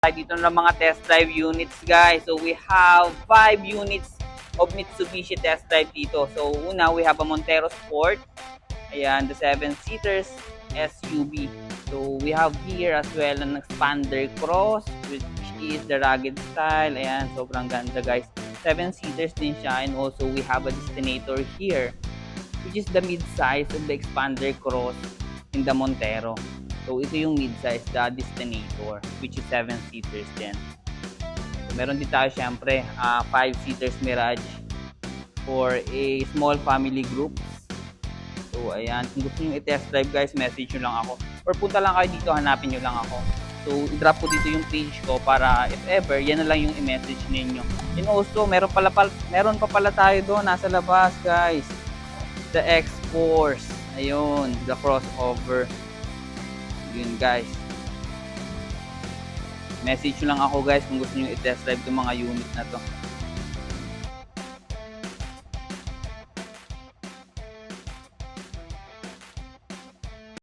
Dito ng mga test drive units, guys. So we have 5 units of Mitsubishi test drive dito. So una, we have a Montero Sport. Ayan, the 7-seaters SUV. So we have here as well an Expander Cross, which is the rugged style. Ayan, sobrang ganda, guys. 7-seaters din siya. And also we have a Destinator here, which is the mid-size of the Expander Cross in the Montero. So, ito yung mid-size, the Destinator, which is 7-seaters din. So, meron din tayo syempre, 5-seaters Mirage for a small family group. So, ayan. Kung gusto nyo i-test drive, guys, message nyo lang ako. Or punta lang kayo dito, hanapin nyo lang ako. So, i-drop ko dito yung page ko para if ever, yan na lang yung i-message ninyo. And also, meron pa pala tayo doon, nasa labas, guys. The X-Force. Ayun, the crossover. Yun, guys. Message nyo lang ako, guys, kung gusto nyo i-test drive itong mga unit na to.